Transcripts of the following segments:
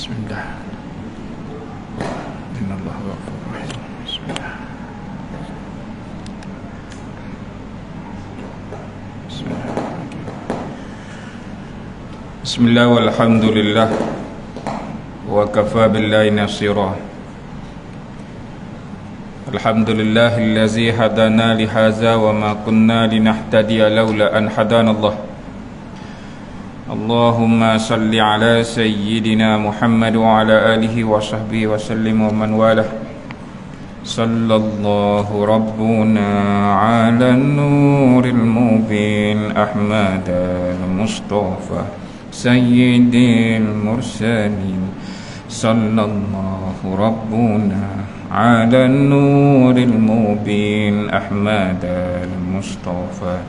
Bismillah. Innallaha ghafurur rahim. Bismillah. Bismillah walhamdulillah wa kafa billahi nasira. Alhamdulillahillazi hadana lihaza wa ma kunna linahtadiya laula an hadanallah. Allahumma salli ala sayyidina Muhammad wa ala alihi wa sahbihi wa sallim wa man walah. Sallallahu rabbuna ala nuril mubin Ahmad al-Mustafa sayyidil mursalin. Sallallahu rabbuna ala nuril mubin Ahmad al-Mustafa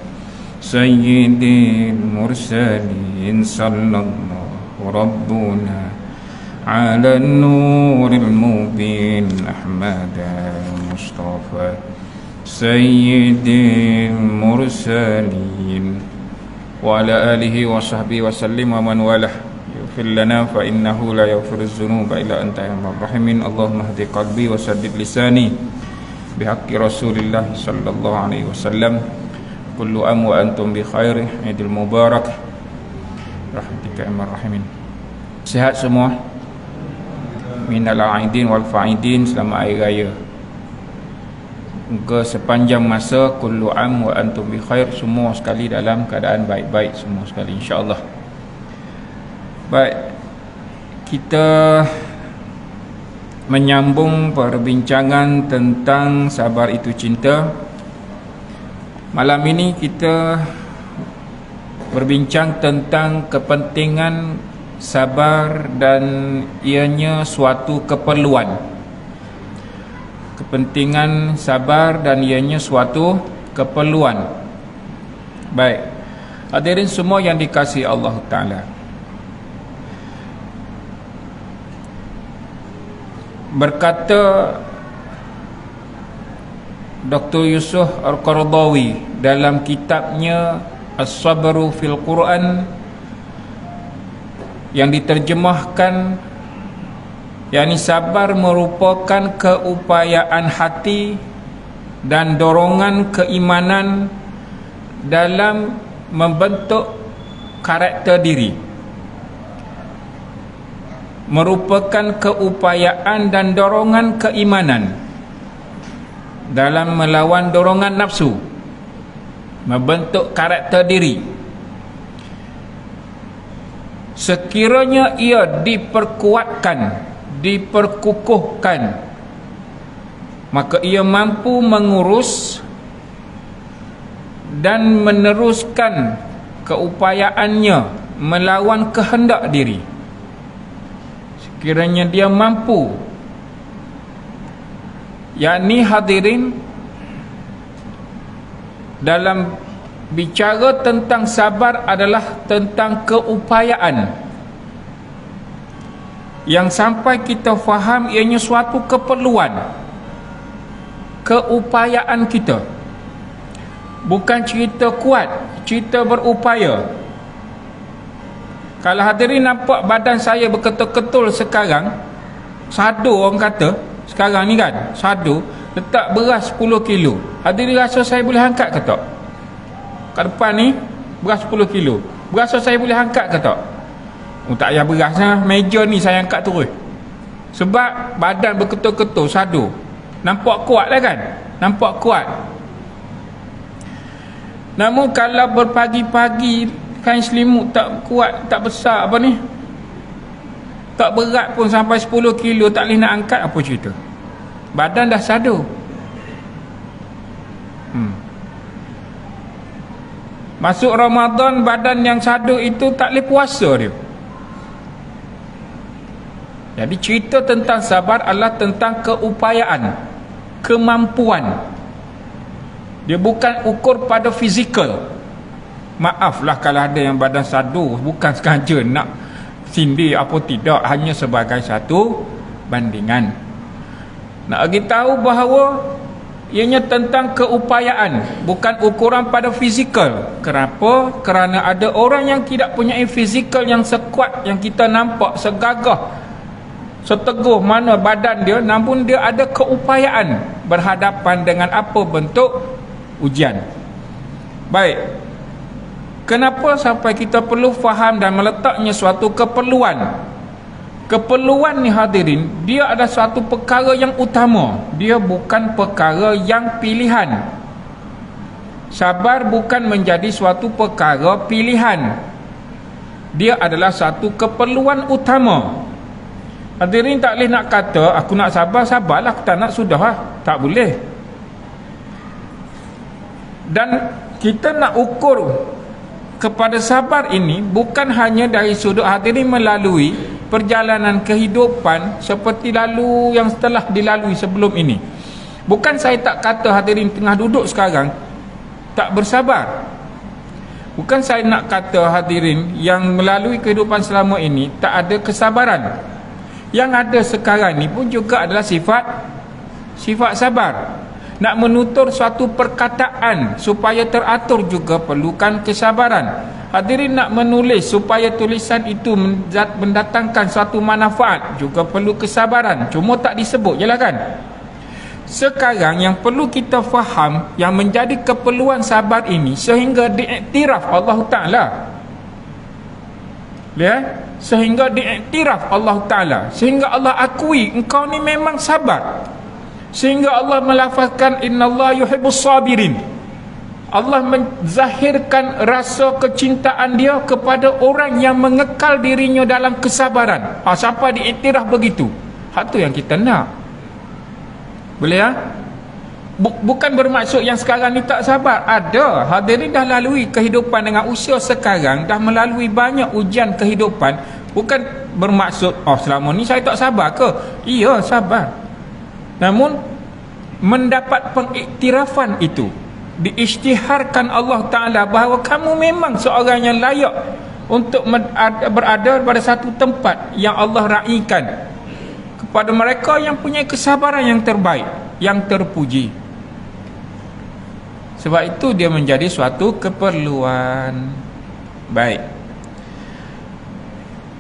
sayyidil mursalin. Sallallahu rabbuna ala nuril mubin Ahmad al-Mustafa sayyidil mursalin wa ala alihi wa sahbihi wa sallim wa man walah. Yaghfir lana fa innahu la yaghfiruz dzunuba illa anta ya rahimin. Allahumma hdi qalbi wa saddid lisani bihaqqi Rasulillah sallallahu alaihi wasallam. Kullu am wa antum bi khair. Idul mubarak rahmatika ya rahimin. Sihat semua, minal aidin wal faidin, selamat hari raya. Moga sepanjang masa kullu am wa antum bi khair, semua sekali dalam keadaan baik-baik semua sekali insya-Allah. Baik, kita menyambung perbincangan tentang sabar itu cinta. Malam ini kita berbincang tentang kepentingan sabar dan ianya suatu keperluan. Kepentingan sabar dan ianya suatu keperluan. Baik, hadirin semua yang dikasihi Allah Ta'ala, berkata Dr. Yusuf Al-Qaradawi dalam kitabnya As-Sabru fil Quran yang diterjemahkan, yakni sabar merupakan keupayaan hati dan dorongan keimanan dalam membentuk karakter diri. Merupakan keupayaan dan dorongan keimanan dalam melawan dorongan nafsu, membentuk karakter diri. Sekiranya ia diperkuatkan, diperkukuhkan, maka ia mampu mengurus dan meneruskan keupayaannya melawan kehendak diri. Sekiranya dia mampu, yakni hadirin, dalam bicara tentang sabar adalah tentang keupayaan yang sampai kita faham ianya suatu keperluan. Keupayaan kita bukan cerita kuat, cerita berupaya. Kalau hadirin nampak badan saya berketul-ketul sekarang, sadu orang kata sekarang ni kan, sadu letak beras 10 kilo, hadirin rasa saya boleh angkat ke tak? Kat depan ni beras 10 kilo, berasa saya boleh angkat ke tak? Tak payah beras lah, meja ni saya angkat terus. Sebab badan berketul-ketul, sadu. Nampak kuat lah kan? Nampak kuat. Namun kalau berpagi-pagi kain selimut tak kuat, tak besar apa ni, tak berat pun sampai 10 kilo, tak boleh nak angkat, apa cerita? Badan dah sadu. Masuk Ramadan, badan yang sadu itu tak boleh puasa dia. Jadi cerita tentang sabar adalah tentang keupayaan, kemampuan. Dia bukan ukur pada fizikal. Maaflah kalau ada yang badan sadu, bukan sengaja nak sindir apa tidak, hanya sebagai satu bandingan. Nak bagi tahu bahawa ianya tentang keupayaan, bukan ukuran pada fizikal. Kenapa? Kerana ada orang yang tidak punya fizikal yang sekuat, yang kita nampak segagah seteguh mana badan dia, namun dia ada keupayaan berhadapan dengan apa bentuk ujian. Baik, kenapa sampai kita perlu faham dan meletaknya suatu keperluan? Keperluan ni hadirin, dia ada suatu perkara yang utama, dia bukan perkara yang pilihan. Sabar bukan menjadi suatu perkara pilihan, dia adalah satu keperluan utama. Hadirin tak boleh nak kata aku nak sabar, sabarlah, aku tak nak, sudah lah. Tak boleh. Dan kita nak ukur kepada sabar ini bukan hanya dari sudut hadirin melalui perjalanan kehidupan seperti lalu yang telah dilalui sebelum ini. Bukan saya tak kata hadirin tengah duduk sekarang tak bersabar. Bukan saya nak kata hadirin yang melalui kehidupan selama ini tak ada kesabaran. Yang ada sekarang ni pun juga adalah sifat sabar. Nak menutur suatu perkataan supaya teratur juga perlukan kesabaran. Hadirin nak menulis supaya tulisan itu mendatangkan suatu manfaat juga perlu kesabaran. Cuma tak disebut je lah kan. Sekarang yang perlu kita faham, yang menjadi keperluan sabar ini sehingga diiktiraf Allah Ta'ala, ya, sehingga diiktiraf Allah Ta'ala, sehingga Allah akui engkau ni memang sabar, sehingga Allah melafazkan innallaha yuhibbus sabirin. Allah menzahirkan rasa kecintaan dia kepada orang yang mengekal dirinya dalam kesabaran. Siapa diiktiraf begitu? Hak tu yang kita nak. Boleh ya? Bukan bermaksud yang sekarang ni tak sabar. Ada. Hadirin dah lalui kehidupan dengan usia sekarang, dah melalui banyak ujian kehidupan. Bukan bermaksud selama ni saya tak sabar ke? Iya, sabar. Namun mendapat pengiktirafan itu, diisytiharkan Allah Ta'ala bahawa kamu memang seorang yang layak untuk berada pada satu tempat yang Allah raikan kepada mereka yang punya kesabaran yang terbaik, yang terpuji. Sebab itu dia menjadi suatu keperluan. Baik,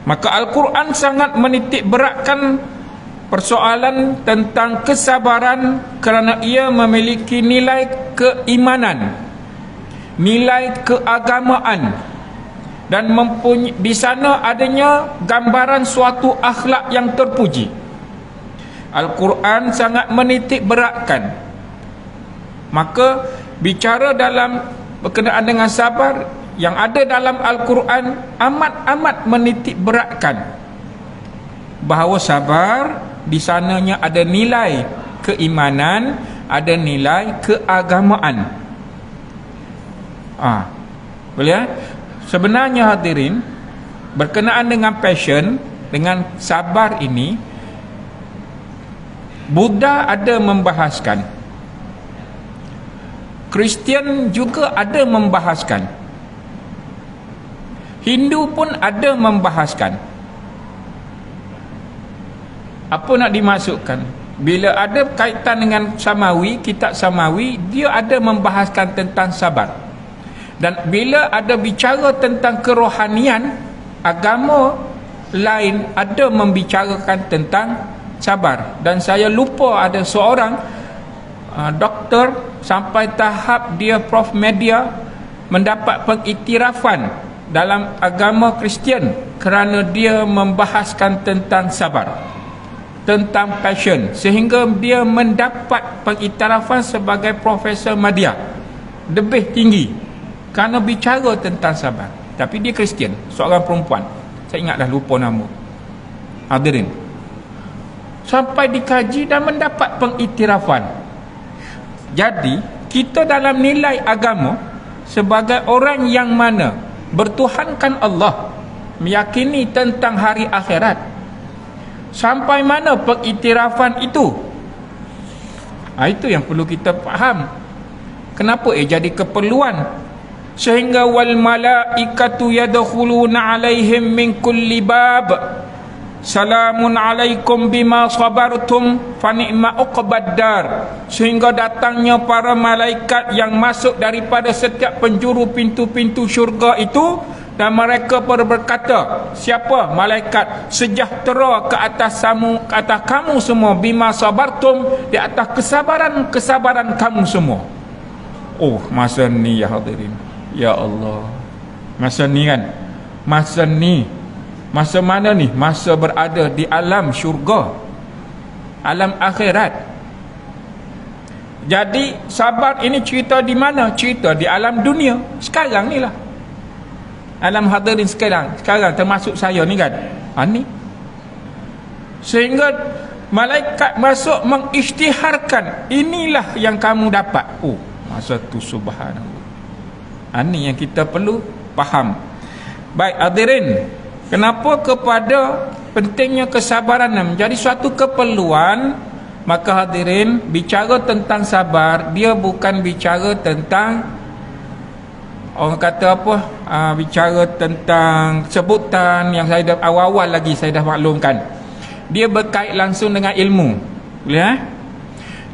maka Al-Quran sangat menitik beratkan persoalan tentang kesabaran kerana ia memiliki nilai keimanan, nilai keagamaan, dan di sana adanya gambaran suatu akhlak yang terpuji. Al-Quran sangat menitik beratkan. Maka bicara dalam berkenaan dengan sabar yang ada dalam Al-Quran amat-amat menitik beratkan bahawa sabar di sananya ada nilai keimanan, ada nilai keagamaan. Boleh ya? Sebenarnya hadirin, berkenaan dengan passion, dengan sabar ini, Buddha ada membahaskan, Kristian juga ada membahaskan, Hindu pun ada membahaskan. Apa nak dimasukkan? Bila ada kaitan dengan Samawi, kitab Samawi, dia ada membahaskan tentang sabar. Dan bila ada bicara tentang kerohanian, agama lain ada membicarakan tentang sabar. Dan saya lupa ada seorang doktor sampai tahap dia Prof Media mendapat pengiktirafan dalam agama Kristian kerana dia membahaskan tentang sabar, tentang passion, sehingga dia mendapat pengiktirafan sebagai Profesor Madya lebih tinggi kerana bicara tentang sabar. Tapi dia Kristian, seorang perempuan, saya ingat dah lupa nama. Hadirin, sampai dikaji dan mendapat pengiktirafan. Jadi kita dalam nilai agama sebagai orang yang mana bertuhankan Allah, meyakini tentang hari akhirat, sampai mana pengiktirafan itu? Itu yang perlu kita faham. Kenapa jadi keperluan? Sehingga wal malaikatu yadkhuluna alaihim min kulli bab salamun alaikum bima sabartum fa ni'ma uqbaddar. Sehingga datangnya para malaikat yang masuk daripada setiap penjuru pintu-pintu syurga itu, Dan mereka berkata, siapa? Malaikat, sejahtera ke atas kamu semua, bima sabartum, di atas kesabaran kamu semua. Oh, masa ni ya hadirin, ya Allah, masa ni kan, masa ni, masa mana ni? Masa berada di alam syurga, alam akhirat. Jadi sabar ini cerita di mana? Cerita di alam dunia sekarang ni lah, alam hadirin sekarang termasuk saya ni kan, ni. Sehingga malaikat masuk mengisytiharkan, inilah yang kamu dapat. Oh, masa tu subhanallah. Ni yang kita perlu faham. Baik hadirin, kenapa kepada pentingnya kesabaran menjadi suatu keperluan? Maka hadirin, bicara tentang sabar, dia bukan bicara tentang orang kata apa, bicara tentang sebutan yang saya dah awal-awal lagi saya dah maklumkan. Dia berkait langsung dengan ilmu. Boleh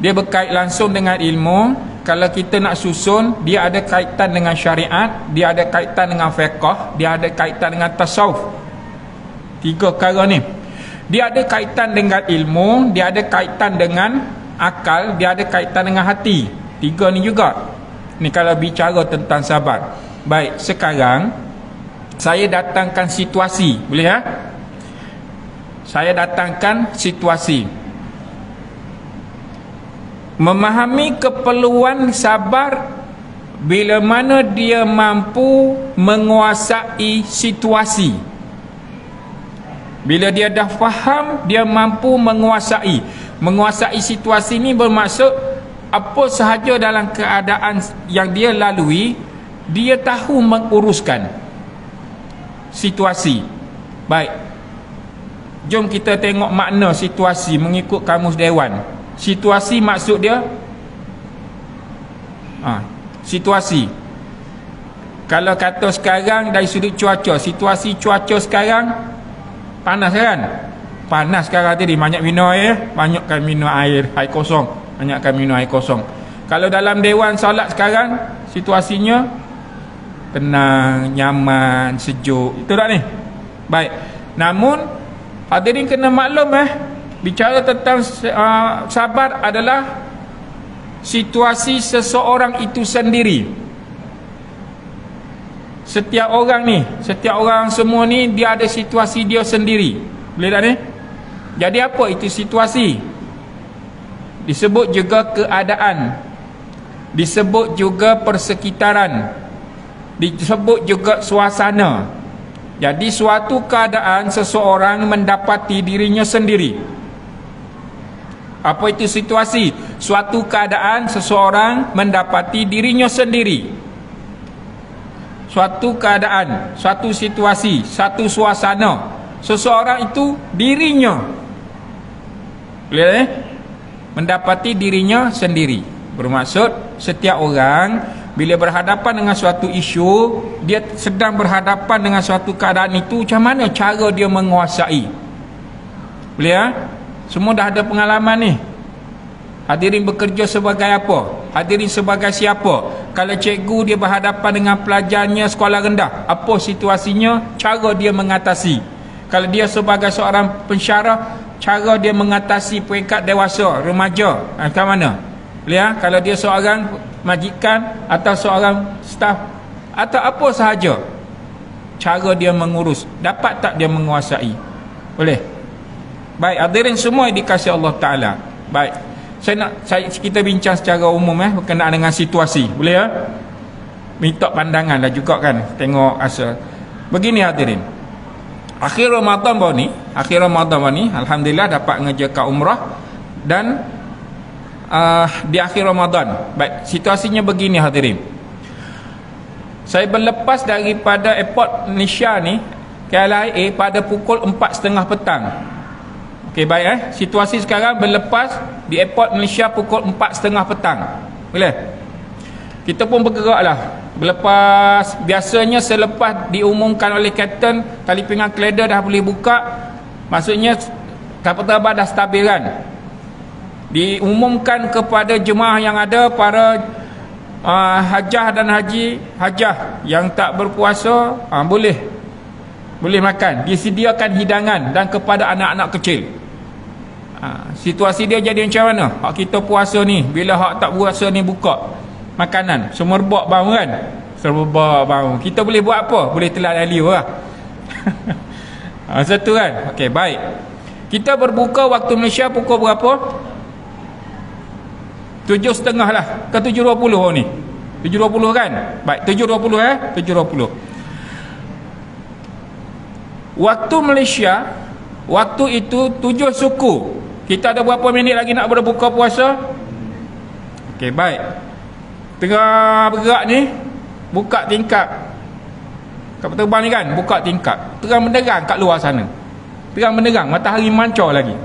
Dia berkait langsung dengan ilmu. Kalau kita nak susun, dia ada kaitan dengan syariat, dia ada kaitan dengan fiqh, dia ada kaitan dengan tasawuf. 3 perkara ni. Dia ada kaitan dengan ilmu, dia ada kaitan dengan akal, dia ada kaitan dengan hati. 3 ni juga. Ni kalau bicara tentang sabar. Baik, sekarang saya datangkan situasi. Boleh Saya datangkan situasi. Memahami keperluan sabar bila mana dia mampu menguasai situasi. Bila dia dah faham, dia mampu menguasai. Menguasai situasi ni bermaksud apa sahaja dalam keadaan yang dia lalui, dia tahu menguruskan situasi. Baik, jom kita tengok makna situasi mengikut kamus Dewan. Situasi maksud dia situasi. Kalau kata sekarang dari sudut cuaca, situasi cuaca sekarang panas kan? Panas sekarang tadi, banyak minum air, banyakkan minum air kosong. Banyakkan minum air kosong. Kalau dalam dewan solat sekarang, situasinya tenang, nyaman, sejuk. Itu tak ni? Baik. Namun hadirin kena maklum bicara tentang sabar adalah situasi seseorang itu sendiri. Setiap orang semua ni dia ada situasi dia sendiri. Boleh tak ni? Jadi apa itu situasi? Disebut juga keadaan, disebut juga persekitaran, disebut juga suasana. Jadi suatu keadaan seseorang mendapati dirinya sendiri. Apa itu situasi? Suatu keadaan seseorang mendapati dirinya sendiri. Suatu keadaan, suatu situasi, satu suasana, seseorang itu dirinya mendapati dirinya sendiri. Bermaksud setiap orang bila berhadapan dengan suatu isu, dia sedang berhadapan dengan suatu keadaan itu, macam mana cara dia menguasai. Boleh Semua dah ada pengalaman ni. Hadirin bekerja sebagai apa? Hadirin sebagai siapa? Kalau cikgu dia berhadapan dengan pelajarnya sekolah rendah, apa situasinya, cara dia mengatasi. Kalau dia sebagai seorang pensyarah, cara dia mengatasi peringkat dewasa, remaja, macam mana? Boleh Kalau dia seorang majikan atau seorang staf atau apa sahaja, cara dia mengurus, dapat tak dia menguasai? Boleh? Baik, hadirin semua dikasihi Allah Ta'ala. Baik, kita bincang secara umum berkenaan dengan situasi. Boleh minta pandangan lah juga kan, tengok asal. Begini hadirin, akhir Ramadan ni alhamdulillah dapat ngerjakan umrah. Dan di akhir Ramadan, baik, situasinya begini hadirin. Saya berlepas daripada airport Malaysia ni KLIA pada pukul 4.30 petang. Okey, baik situasi sekarang berlepas di airport Malaysia pukul 4.30 petang. Boleh? Kita pun bergeraklah. Berlepas, biasanya selepas diumumkan oleh kapten tali pinggang keledar dah boleh buka, maksudnya kapal terbang dah stabilan. Diumumkan kepada jemaah yang ada, para hajah dan haji, hajah yang tak berpuasa boleh makan, disediakan hidangan dan kepada anak-anak kecil. Situasi dia jadi macam mana? Hak kita puasa ni, bila hak tak puasa ni buka makanan semerbak bau kan, semerbak bau, kita boleh buat apa? Boleh telan liu lah. Satu kan. Okey, baik, kita berbuka waktu Malaysia pukul berapa? 7.30 lah ke 7.20 ni? 7.20 kan? Baik, 7.20 7.20. Waktu Malaysia, waktu itu 7 suku. Kita ada berapa minit lagi nak berbuka puasa? Okey, baik. Tengah bergerak ni, buka tingkap kapal terbang ni kan, buka tingkap, terang menderang kat luar sana, terang menderang, matahari mancar lagi.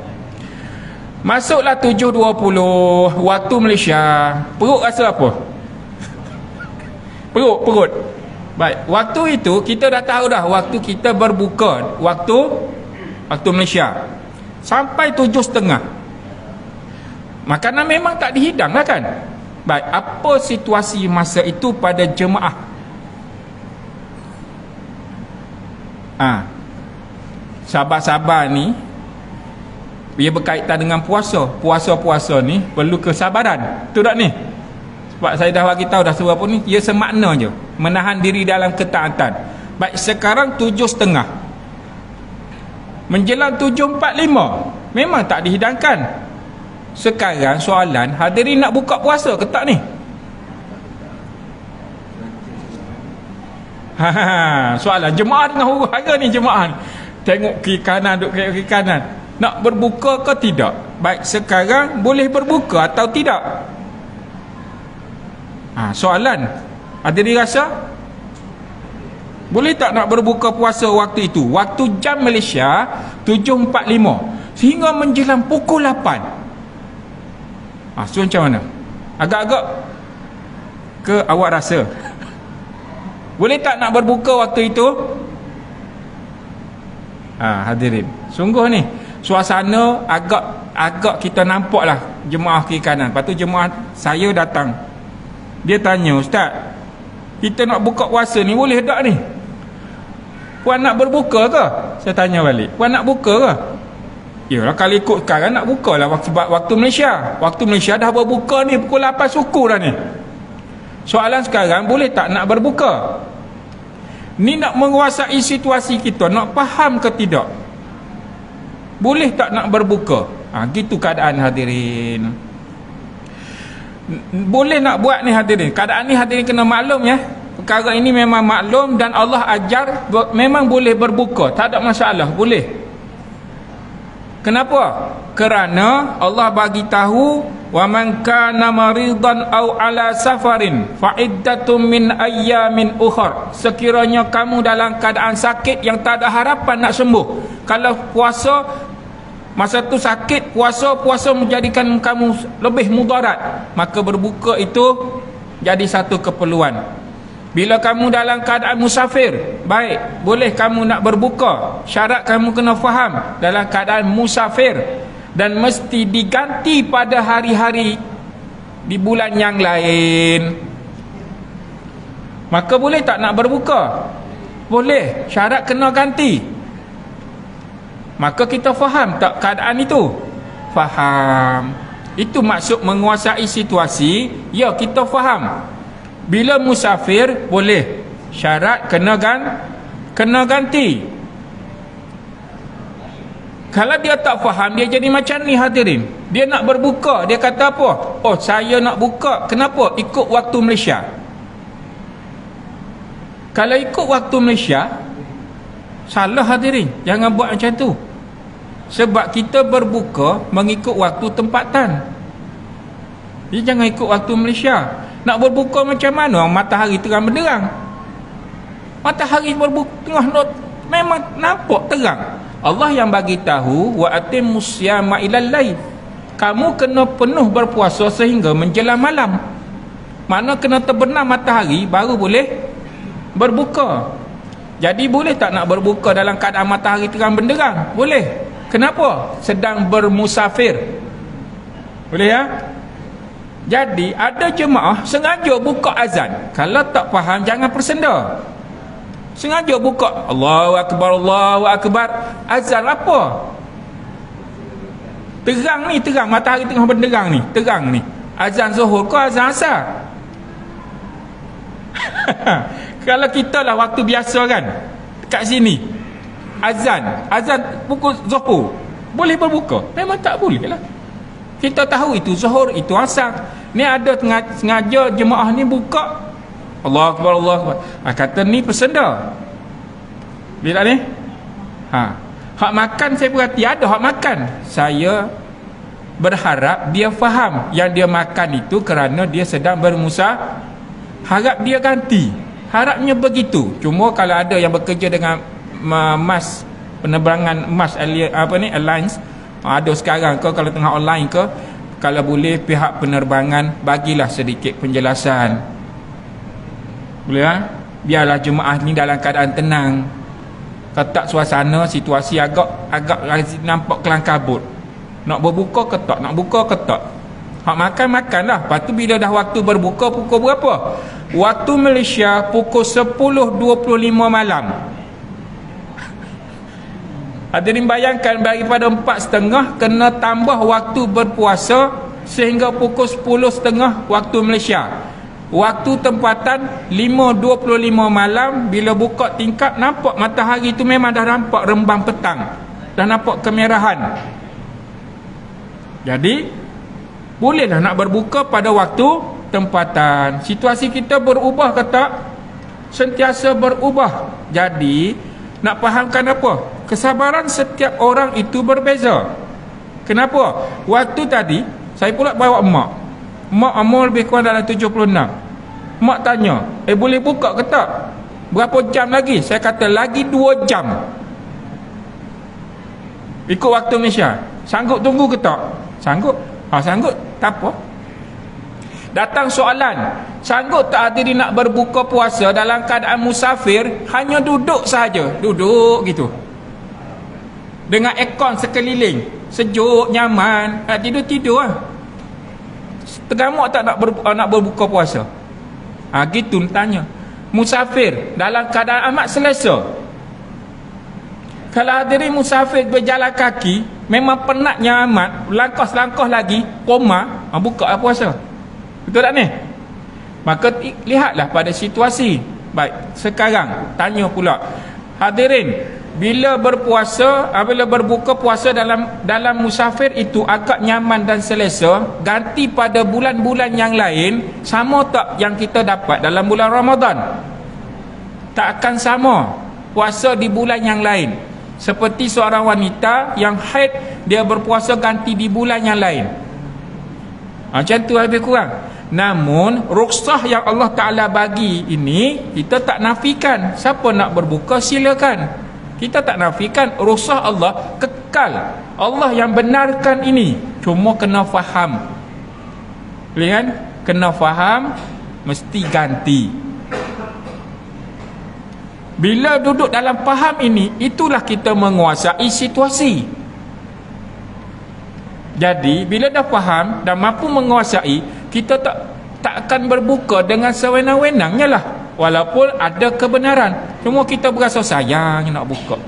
Masuklah 7.20 waktu Malaysia. Perut rasa apa? Perut. Baik, waktu itu kita dah tahu dah waktu kita berbuka, waktu Malaysia sampai 7.30. Makanan memang tak dihidang lah kan. Baik, apa situasi masa itu pada jemaah? Sabar-sabar ni ia berkaitan dengan puasa. Puasa ni perlu kesabaran. Betul tak ni? Sebab saya dah bagi tahu dah sebab apa ni, ia semakna je, menahan diri dalam ketaatan. Baik, sekarang 7.30 menjelang 7.45 memang tak dihidangkan. Sekarang soalan, hadirin nak buka puasa ke tak ni? Soalan jemaah tengah huru-hara ni, jemaah ni tengok kiri kanan, duduk kiri kanan, nak berbuka ke tidak? Baik, sekarang boleh berbuka atau tidak? Soalan, hadirin rasa boleh tak nak berbuka puasa waktu itu? Waktu jam Malaysia 7.45 sehingga menjelang pukul 8. So macam mana? Agak-agak ke awak rasa? Boleh tak nak berbuka waktu itu? Hadirin, sungguh ni suasana agak kita nampak lah jemaah kiri kanan. Lepas tu jemaah saya datang, dia tanya, "Ustaz, kita nak buka puasa ni boleh tak ni? Puan nak berbuka ke?" Saya tanya balik, "Puan nak buka ke?" Yalah, kalau ikut sekarang nak buka lah, sebab waktu Malaysia dah berbuka ni pukul 8 suku dah ni. Soalan sekarang, boleh tak nak berbuka? Ni nak menguasai situasi kita, nak faham ke tidak? Boleh tak nak berbuka? Gitu keadaan hadirin. Boleh nak buat ni hadirin. Keadaan ni hadirin kena maklum ya. Perkara ini memang maklum dan Allah ajar memang boleh berbuka, tak ada masalah, boleh. Kenapa? Kerana Allah bagi tahu, wa man kana maridan aw ala safarin fa iddatum min ayyamin ukhra. Sekiranya kamu dalam keadaan sakit yang tak ada harapan nak sembuh, kalau puasa masa tu sakit, puasa menjadikan kamu lebih mudarat, maka berbuka itu jadi satu keperluan. Bila kamu dalam keadaan musafir, baik, boleh kamu nak berbuka. Syarat kamu kena faham, dalam keadaan musafir dan mesti diganti pada hari-hari di bulan yang lain, maka boleh tak nak berbuka? Boleh, syarat kena ganti. Maka kita faham tak keadaan itu? Faham. Itu maksud menguasai situasi. Ya, kita faham. Bila musafir boleh, syarat kena ganti. Kalau dia tak faham, dia jadi macam ni hadirin. Dia nak berbuka, dia kata apa? Oh, saya nak buka. Kenapa? Ikut waktu Malaysia. Kalau ikut waktu Malaysia, salah hadirin. Jangan buat macam tu. Sebab kita berbuka mengikut waktu tempatan. Dia jangan ikut waktu Malaysia. Nak berbuka macam mana? Matahari terang benderang. Matahari berbuka tengah memang nampak terang. Allah yang bagi tahu, wa atimmus siyama ilal lail. Kamu kena penuh berpuasa sehingga menjelang malam. Mana kena terbenam matahari baru boleh berbuka. Jadi boleh tak nak berbuka dalam keadaan matahari terang benderang? Boleh. Kenapa? Sedang bermusafir. Boleh ya? Jadi ada jemaah sengaja buka azan. Kalau tak faham jangan persenda. Sengaja buka Allahu Akbar, Allahu Akbar. Azan apa? Terang ni, terang. Matahari tengah berderang ni. Terang ni. Azan zuhur ke azan asar? Kalau kita lah waktu biasa kan, kat sini azan pukul zuhur, boleh berbuka? Memang tak boleh lah. Kita tahu itu zuhur, itu asar. Ni ada sengaja jemaah ni buka Allahu Akbar, Allahu Akbar. Kata ni persenda. Bila ni? Hak makan saya perhati, ada hak makan. Saya berharap dia faham yang dia makan itu kerana dia sedang bermusah. Harap dia ganti. Harapnya begitu. Cuma kalau ada yang bekerja dengan mas penerbangan airlines, ada sekarang ke, kalau tengah online ke, kalau boleh pihak penerbangan bagilah sedikit penjelasan. Boleh lah? Biarlah jemaah ni dalam keadaan tenang. Kalau tak suasana, situasi agak nampak kelang kabut. Nak berbuka ke tak? Nak buka ke tak? Hak makan lah. Lepas tu bila dah waktu berbuka, pukul berapa? Waktu Malaysia pukul 10.25 malam. Hadirin bayangkan, daripada 4.30 kena tambah waktu berpuasa sehingga pukul 10.30 waktu Malaysia. Waktu tempatan 5.25 malam. Bila buka tingkap, nampak matahari tu memang dah nampak rembang petang, dah nampak kemerahan. Jadi bolehlah nak berbuka pada waktu tempatan. Situasi kita berubah ke tak? Sentiasa berubah. Jadi nak fahamkan apa? Kesabaran setiap orang itu berbeza. Kenapa? Waktu tadi saya pula bawa mak. Mak umur lebih kurang dalam 76. Mak tanya, boleh buka ke tak? Berapa jam lagi? Saya kata lagi 2 jam. Ikut waktu Malaysia. Sanggup tunggu ke tak? Sanggup. Sanggup. Tak apa. Datang soalan, sanggup tak hadirin nak berbuka puasa dalam keadaan musafir, hanya duduk sahaja, duduk gitu, dengan aircon sekeliling, sejuk, nyaman, tidur-tidur lah. Tergamuk tak nak berbuka puasa? Gitu tanya. Musafir dalam keadaan amat selesa. Kalau hadirin musafir berjalan kaki, memang penatnya amat, langkah-langkah lagi, koma, buka puasa. Betul tak ni? Maka lihatlah pada situasi. Baik, sekarang tanya pula, hadirin, bila berpuasa, bila berbuka puasa dalam musafir itu agak nyaman dan selesa, ganti pada bulan-bulan yang lain, sama tak yang kita dapat dalam bulan Ramadan? Tak akan sama puasa di bulan yang lain. Seperti seorang wanita yang haid, dia berpuasa ganti di bulan yang lain. Macam tu lebih kurang. Namun rukhsah yang Allah Ta'ala bagi ini, kita tak nafikan. Siapa nak berbuka silakan. Kita tak nafikan, rukhsah Allah kekal. Allah yang benarkan ini. Cuma kena faham. Lihat, kena faham, mesti ganti. Bila duduk dalam faham ini, itulah kita menguasai situasi. Jadi bila dah faham dan mampu menguasai, kita tak akan berbuka dengan sewenang-wenangnya lah. Walaupun ada kebenaran, cuma kita berasa sayang nak buka.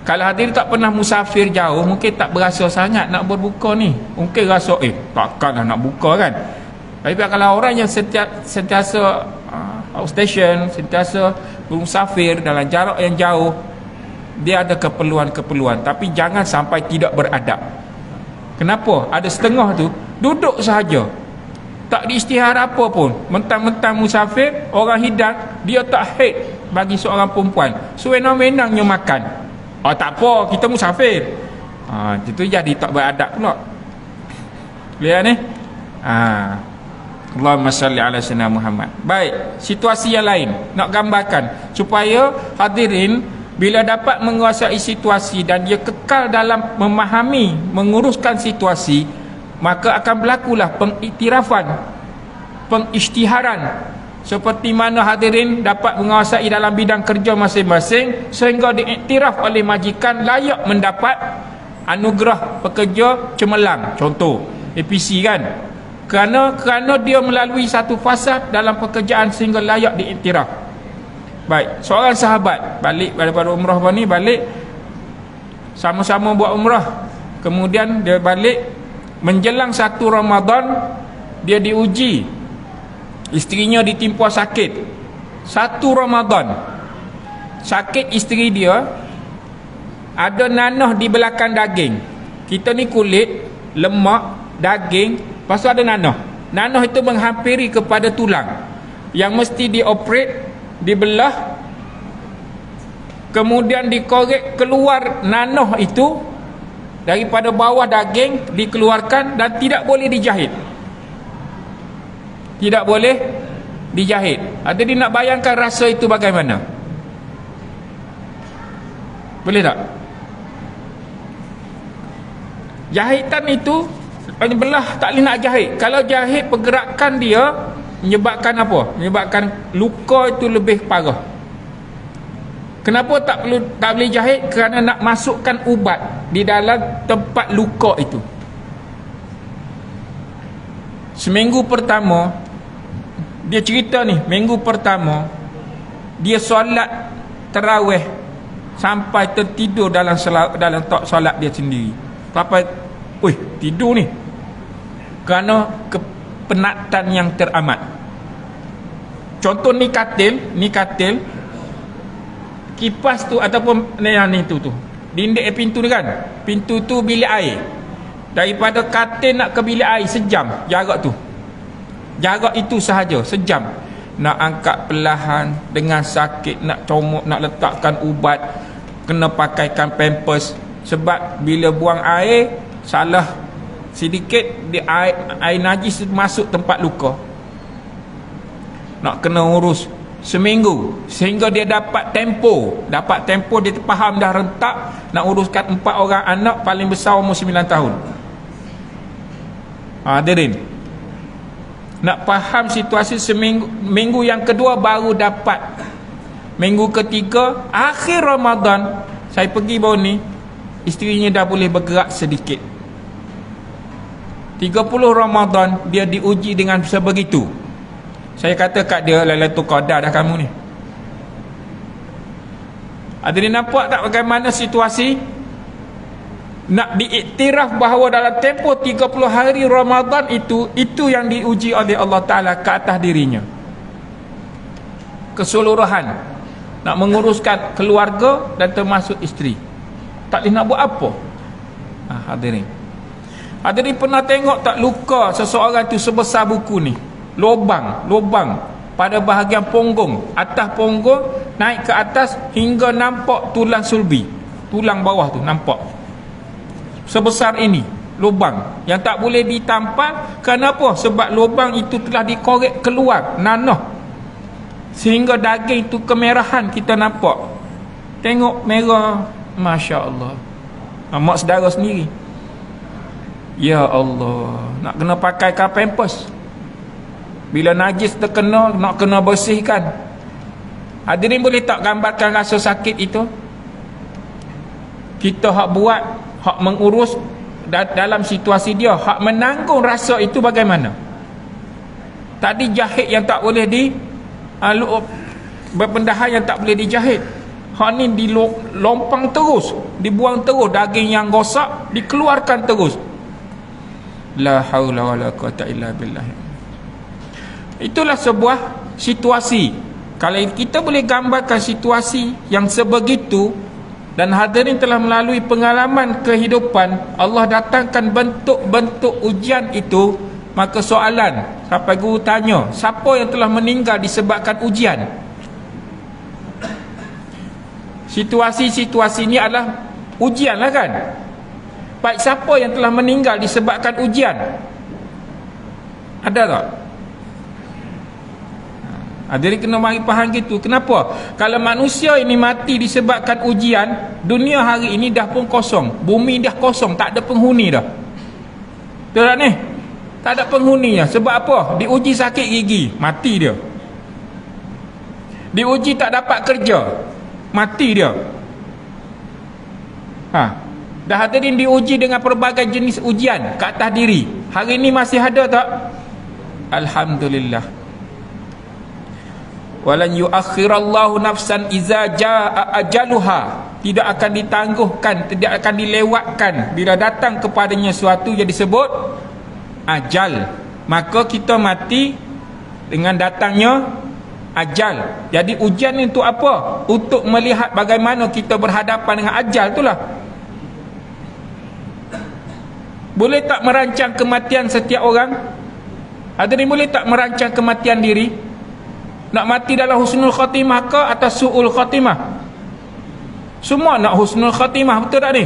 Kalau hadir tak pernah musafir jauh, mungkin tak berasa sangat nak berbuka ni. Mungkin rasa takkanlah nak buka kan. Tapi kalau orang yang sentiasa outstation, sentiasa bermusafir dalam jarak yang jauh, dia ada keperluan-keperluan. Tapi jangan sampai tidak beradab. Kenapa? Ada setengah tu duduk sahaja, tak diistihara apa pun, mentang-mentang musafir, orang hidat, dia tak haid bagi seorang perempuan, sewenang-wenangnya makan. Tak apa, kita musafir. Itu jadi tak beradab pula. Lihat ni. Allahumma salli ala sayyidina Muhammad. Baik, situasi yang lain nak gambarkan supaya hadirin bila dapat menguasai situasi dan dia kekal dalam memahami, menguruskan situasi, maka akan berlakulah pengiktirafan, pengisytiharan, seperti mana hadirin dapat menguasai dalam bidang kerja masing-masing sehingga diiktiraf oleh majikan layak mendapat anugerah pekerja cemerlang. Contoh APC kan, Kerana dia melalui satu fasa dalam pekerjaan sehingga layak diiktiraf. Baik, seorang sahabat balik daripada umrah ni, balik sama-sama buat umrah. Kemudian dia balik menjelang 1 Ramadan, dia diuji. Isterinya ditimpa sakit. 1 Ramadan. Sakit isteri dia, ada nanah di belakang daging. Kita ni kulit, lemak, daging, lepas tu ada nanah. Nanah itu menghampiri kepada tulang yang mesti dioperate, dibelah, kemudian dikorek keluar nanah itu daripada bawah daging, dikeluarkan dan tidak boleh dijahit. Tidak boleh dijahit. Jadi nak bayangkan rasa itu bagaimana? Boleh tak? Jahitan itu belah tak boleh nak jahit. Kalau jahit, pergerakan dia menyebabkan apa? Menyebabkan luka itu lebih parah. Kenapa tak boleh jahit? Kerana nak masukkan ubat di dalam tempat luka itu. Seminggu pertama, dia cerita ni, minggu pertama dia solat tarawih sampai tertidur dalam solat dia sendiri. Sampai tidur ni kerana kepenatan yang teramat. Contoh ni katil kipas tu ataupun ni tu dinding pintu ni kan, pintu tu bilik air. Daripada katil nak ke bilik air sejam jarak tu. Jarak itu sahaja sejam. Nak angkat perlahan dengan sakit, nak comot, nak letakkan ubat, kena pakaikan pampers. Sebab bila buang air salah sedikit, di air najis masuk tempat luka. Nak kena urus seminggu sehingga dia dapat tempo. Dia faham dah rentak nak uruskan 4 orang anak, paling besar umur 9 tahun. Hadirin, nak faham situasi minggu yang kedua baru dapat. Minggu ketiga akhir Ramadan saya pergi baru ni, isterinya dah boleh bergerak sedikit. 30 Ramadan dia diuji dengan sebegitu. Saya kata kat dia, Lailatul Qadar dah kamu ni. Ada dia nampak tak bagaimana situasi? Nak diiktiraf bahawa dalam tempoh 30 hari Ramadan itu yang diuji oleh Allah Ta'ala ke atas dirinya. Keseluruhan. Nak menguruskan keluarga dan termasuk isteri. Tak boleh nak buat apa? Hadirin pernah tengok tak luka seseorang tu sebesar buku ni? Lubang pada bahagian punggung, atas punggung naik ke atas hingga nampak tulang sulbi. Tulang bawah tu nampak. Sebesar ini lubang yang tak boleh ditampal. Kenapa? Sebab lubang itu telah dikorek keluar nanah sehingga daging itu kemerahan kita nampak. Tengok merah, Masya Allah. Mak saudara sendiri, ya Allah, nak kena pakaikan pampers. Bila najis terkena, nak kena bersihkan. Hadirin boleh tak gambarkan rasa sakit itu? Kita hak buat, hak mengurus dalam situasi dia, hak menanggung rasa itu bagaimana? Tadi jahit yang tak boleh berpendahar yang tak boleh dijahit. Hak ni dilompang terus, dibuang terus, daging yang rosak dikeluarkan terus. La haula wala quwata illa billah. Itulah sebuah situasi. Kalau kita boleh gambarkan situasi yang sebegitu, dan hadirin telah melalui pengalaman kehidupan, Allah datangkan bentuk-bentuk ujian itu, maka soalan sampai guru tanya, siapa yang telah meninggal disebabkan ujian? Situasi-situasi ini adalah ujian lah kan? Baik, siapa yang telah meninggal disebabkan ujian? Ada tak? Hadirin kena mari faham gitu. Kenapa? Kalau manusia ini mati disebabkan ujian, dunia hari ini dah pun kosong. Bumi dah kosong, tak ada penghuni dah. Betul tak ni? Tak ada penghuninya. Sebab apa? Diuji sakit gigi, mati dia. Diuji tak dapat kerja, mati dia. Dah hadirin diuji dengan pelbagai jenis ujian ke atas diri. Hari ini masih ada tak? Alhamdulillah. Walan yuakhirallahu nafsan iza jaa ajaluha. Tidak akan ditangguhkan, tidak akan dilewatkan bila datang kepadanya suatu yang disebut ajal. Maka kita mati dengan datangnya ajal. Jadi ujian ni untuk apa? Untuk melihat bagaimana kita berhadapan dengan ajal itulah. Boleh tak merancang kematian setiap orang? Ada ni boleh tak merancang kematian diri? Nak mati dalam husnul khatimah ke atau su'ul khatimah? Semua nak husnul khatimah, betul tak ni?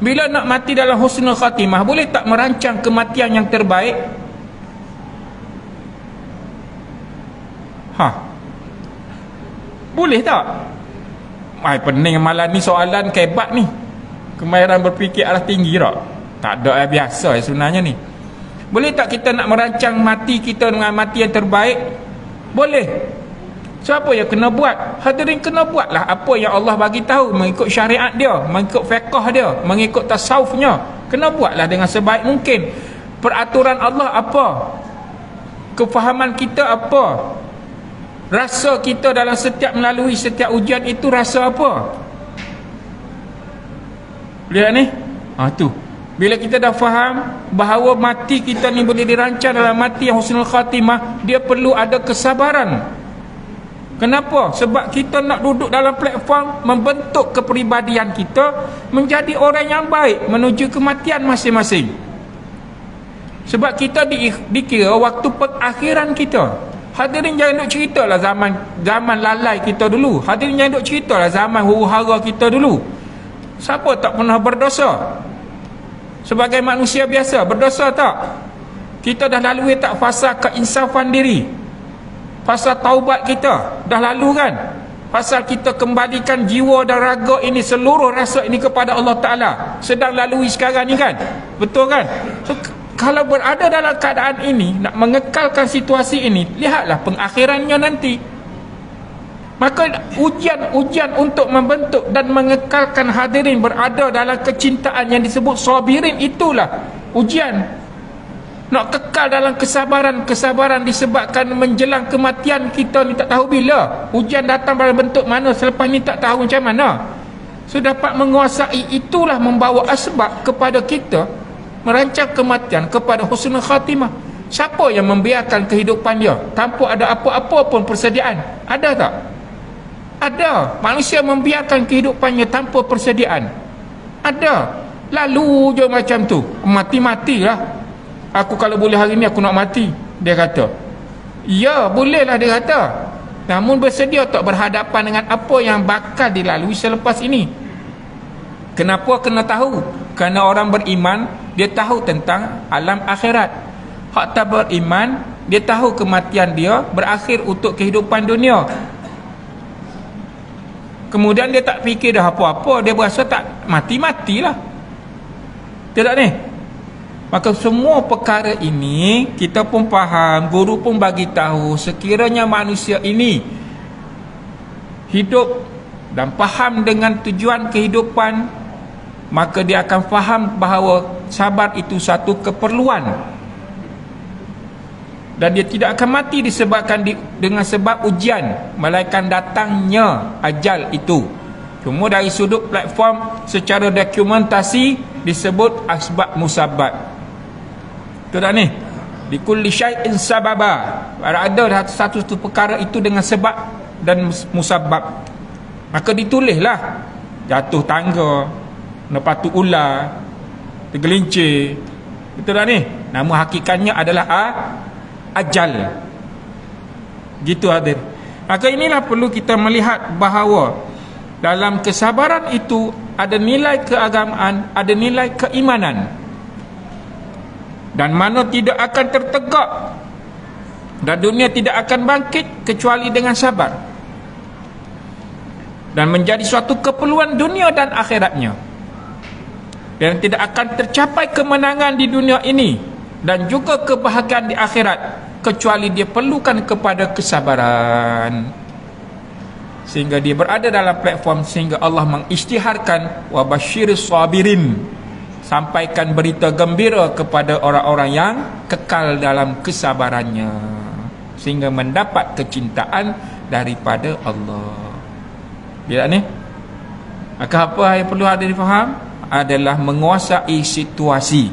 Bila nak mati dalam husnul khatimah, boleh tak merancang kematian yang terbaik? Boleh tak? Pening malam ni soalan kebat ni. Kemahiran berfikir arah tinggi tak? Tak ada biasa sebenarnya ni. Boleh tak kita nak merancang mati kita dengan mati yang terbaik? Boleh. Siapa yang kena buat? Hadirin kena buatlah apa yang Allah bagi tahu, mengikut syariat dia, mengikut fiqh dia, mengikut tasawufnya. Kena buatlah dengan sebaik mungkin. Peraturan Allah apa? Kefahaman kita apa? Rasa kita dalam setiap melalui setiap ujian itu rasa apa? Lihat ni. Tu. Bila kita dah faham bahawa mati kita ni boleh dirancang dalam mati yang husnul khatimah, dia perlu ada kesabaran. Kenapa? Sebab kita nak duduk dalam platform membentuk kepribadian kita menjadi orang yang baik menuju kematian masing-masing. Sebab kita dikira waktu pengakhiran kita. Hadirin jangan duk ceritalah zaman lalai kita dulu. Hadirin jangan duk ceritalah zaman huru-hara kita dulu. Siapa tak pernah berdosa? Sebagai manusia biasa, berdosa tak? Kita dah lalui tak fasa keinsafan diri? Fasa taubat kita dah lalu kan? Pasal kita kembalikan jiwa dan raga ini, seluruh rasa ini kepada Allah Ta'ala, sedang lalui sekarang ni kan? Betul kan? So, kalau berada dalam keadaan ini, nak mengekalkan situasi ini, lihatlah pengakhirannya nanti. Maka ujian untuk membentuk dan mengekalkan hadirin berada dalam kecintaan yang disebut sabirin, itulah ujian. Nak kekal dalam kesabaran disebabkan menjelang kematian kita ni tak tahu bila. Ujian datang dalam bentuk mana, selepas ni tak tahu macam mana. So dapat menguasai itulah membawa asbab kepada kita merancang kematian kepada husnul khatimah. Siapa yang membiarkan kehidupan dia tanpa ada apa-apa pun persediaan? Ada tak? Ada. Manusia membiarkan kehidupannya tanpa persediaan. Ada. Lalu je macam tu, mati-matilah. Aku kalau boleh hari ni aku nak mati, dia kata. Ya, bolehlah dia kata. Namun bersedia tak berhadapan dengan apa yang bakal dilalui selepas ini. Kenapa kena tahu? Kerana orang beriman, dia tahu tentang alam akhirat. Hak tak beriman, dia tahu kematian dia berakhir untuk kehidupan dunia. Kemudian dia tak fikir dah apa-apa, dia berasa tak mati-matilah. Tidak ni? Maka semua perkara ini kita pun faham, guru pun bagi tahu, sekiranya manusia ini hidup dan faham dengan tujuan kehidupan, maka dia akan faham bahawa sabar itu satu keperluan. Dan dia tidak akan mati disebabkan dengan sebab ujian, melainkan datangnya ajal itu. Cuma dari sudut platform secara dokumentasi disebut asbab musabab. Betul tak ni? Di kulli syai'in sababa. Ada satu perkara itu dengan sebab dan musabab. Maka ditulislah jatuh tangga, nepatu ular, tergelincir. Betul tak ni? Nama hakikatnya adalah ajal. Gitu hadir. Maka inilah perlu kita melihat bahawa dalam kesabaran itu ada nilai keagamaan, ada nilai keimanan. Dan mana tidak akan tertegak, dan dunia tidak akan bangkit kecuali dengan sabar, dan menjadi suatu keperluan dunia dan akhiratnya. Dan tidak akan tercapai kemenangan di dunia ini dan juga kebahagiaan di akhirat kecuali dia perlukan kepada kesabaran. Sehingga dia berada dalam platform, sehingga Allah mengisytiharkan wa basyiris sabirin. sampaikan berita gembira kepada orang-orang yang kekal dalam kesabarannya sehingga mendapat kecintaan daripada Allah. Bila ni, maka apa yang perlu ada difaham adalah menguasai situasi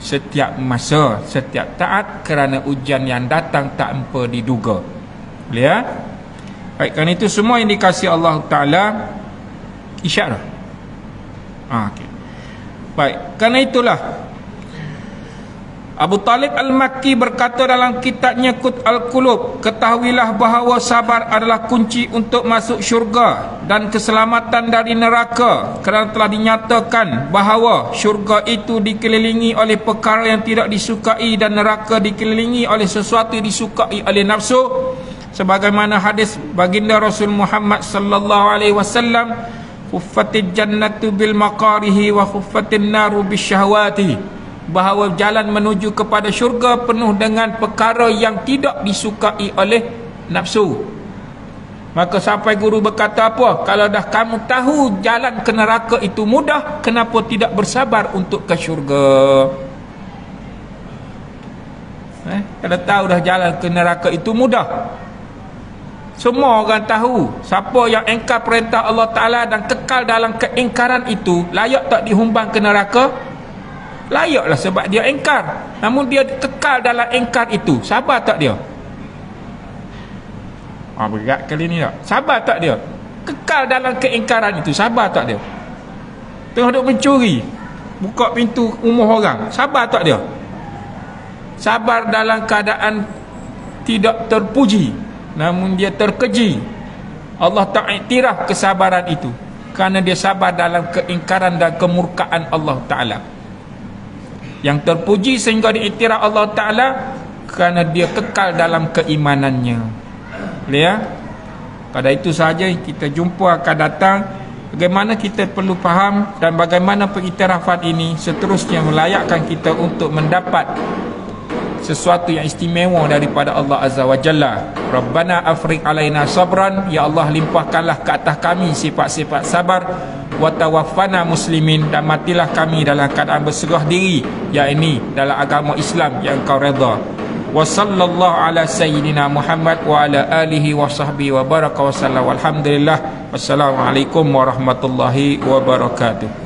setiap masa, setiap taat, kerana ujian yang datang tak empa diduga. Boleh ya? Baik, kerana itu semua yang dikasihi Allah Ta'ala isyarat. Okay. Baik, kerana itulah Abu Talib Al-Makki berkata dalam kitabnya Qut Al-Qulub, ketahuilah bahawa sabar adalah kunci untuk masuk syurga dan keselamatan dari neraka, kerana telah dinyatakan bahawa syurga itu dikelilingi oleh perkara yang tidak disukai dan neraka dikelilingi oleh sesuatu yang disukai oleh nafsu, sebagaimana hadis baginda Rasul Muhammad sallallahu alaihi wasallam, khuffatil jannatu bil maqarihi wa khuffatin naru bisyahawati, bahawa jalan menuju kepada syurga penuh dengan perkara yang tidak disukai oleh nafsu. Maka sampai guru berkata apa? Kalau dah kamu tahu jalan ke neraka itu mudah, kenapa tidak bersabar untuk ke syurga? Kalau tahu dah jalan ke neraka itu mudah. Semua orang tahu siapa yang engkar perintah Allah Ta'ala dan kekal dalam keingkaran itu, layak tak dihumbang ke neraka? Layaklah, sebab dia engkar. Namun dia kekal dalam engkar itu, sabar tak dia? Berat kali ni tak? Sabar tak dia? Kekal dalam keingkaran itu, sabar tak dia? Tengah duk mencuri, buka pintu rumah orang, sabar tak dia? Sabar dalam keadaan tidak terpuji, namun dia terkeji. Allah tak iktiraf kesabaran itu, kerana dia sabar dalam keingkaran dan kemurkaan Allah Ta'ala. Yang terpuji sehingga diiktiraf Allah Ta'ala kerana dia kekal dalam keimanannya. Boleh ya? Pada itu sahaja kita jumpa akan datang, bagaimana kita perlu faham dan bagaimana pengiktirafan ini seterusnya melayakkan kita untuk mendapat sesuatu yang istimewa daripada Allah Azza wa Jalla. Rabbana afriq alaina sabran, ya Allah limpahkanlah ke atas kami sifat-sifat sabar, wa tawaffana muslimin, dan matilah kami dalam keadaan berserah diri, yakni dalam agama Islam yang Engkau redha. Wa sallallahu ala sayyidina Muhammad wa ala alihi wa sahbihi wa baraka wa sallam. Alhamdulillah. Wassalamualaikum warahmatullahi wabarakatuh.